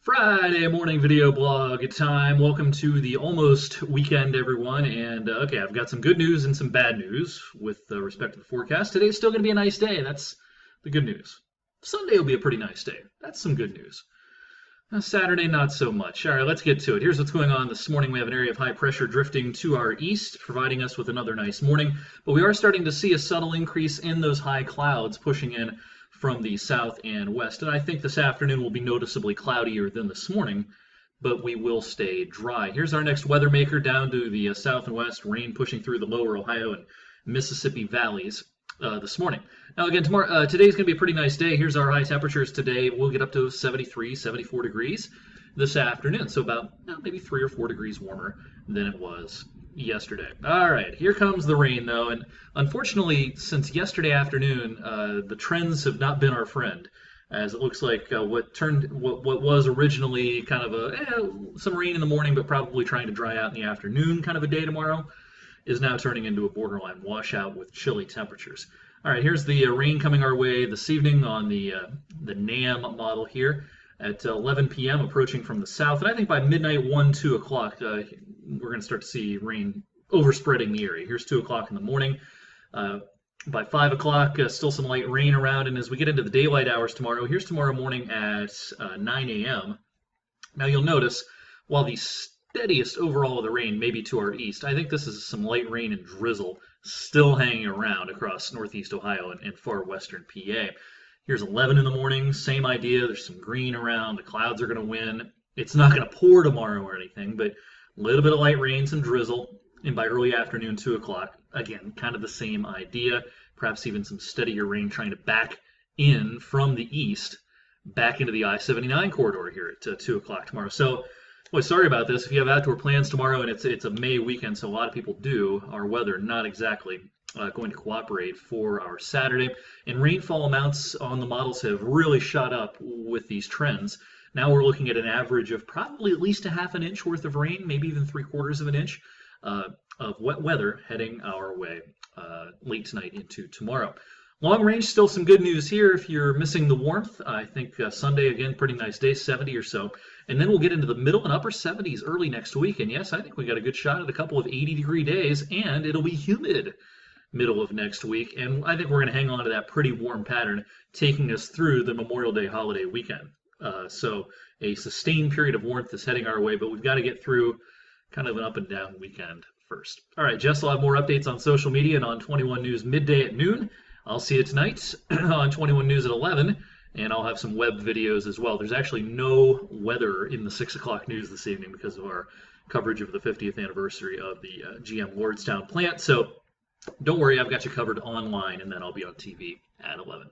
Friday morning video blog time. Welcome to the almost weekend, everyone. And okay, I've got some good news and some bad news with respect to the forecast. Today's still going to be a nice day. That's the good news. Sunday will be a pretty nice day. That's some good news. Saturday, not so much. All right, let's get to it. Here's what's going on this morning. We have an area of high pressure drifting to our east, providing us with another nice morning. But we are starting to see a subtle increase in those high clouds pushing in from the south and west. And I think this afternoon will be noticeably cloudier than this morning, but we will stay dry. Here's our next weather maker down to the south and west, rain pushing through the lower Ohio and Mississippi valleys this morning. Now again, today's going to be a pretty nice day. Here's our high temperatures today. We'll get up to 73, 74 degrees this afternoon, so about maybe 3 or 4 degrees warmer than it was yesterday. All right, here comes the rain though, and unfortunately, since yesterday afternoon, the trends have not been our friend, as it looks like what was originally kind of some rain in the morning, but probably trying to dry out in the afternoon kind of a day tomorrow, is now turning into a borderline washout with chilly temperatures. All right, here's the rain coming our way this evening on the NAM model here at 11 p.m. approaching from the south, and I think by midnight, 1, 2 o'clock, we're going to start to see rain overspreading the area. Here's 2 o'clock in the morning. By 5 o'clock, still some light rain around, and as we get into the daylight hours tomorrow, here's tomorrow morning at 9 a.m. Now you'll notice, while the steadiest overall of the rain may be to our east, I think this is some light rain and drizzle still hanging around across northeast Ohio and far western PA. Here's 11 in the morning, same idea. There's some green around. The clouds are going to win. It's not going to pour tomorrow or anything, but a little bit of light rain, some drizzle, and by early afternoon, 2 o'clock, again, kind of the same idea, perhaps even some steadier rain trying to back in from the east, back into the I-79 corridor here at 2 o'clock tomorrow. So, boy, sorry about this. If you have outdoor plans tomorrow, and it's a May weekend, so a lot of people do, our weather not exactly going to cooperate for our Saturday. And rainfall amounts on the models have really shot up with these trends. Now we're looking at an average of probably at least a half an inch worth of rain, maybe even 3/4 of an inch of wet weather heading our way late tonight into tomorrow. Long range, still some good news here. If you're missing the warmth, I think Sunday, again, pretty nice day, 70 or so. And then we'll get into the middle and upper 70s early next week. And yes, I think we got a good shot at a couple of 80-degree days, and it'll be humid middle of next week. And I think we're going to hang on to that pretty warm pattern, taking us through the Memorial Day holiday weekend. So a sustained period of warmth is heading our way, but we've got to get through kind of an up and down weekend first. All right, Jess will have more updates on social media and on 21 News midday at noon. I'll see you tonight on 21 News at 11, and I'll have some web videos as well. There's actually no weather in the 6 o'clock news this evening because of our coverage of the 50th anniversary of the GM Lordstown plant. So don't worry, I've got you covered online, and then I'll be on TV at 11.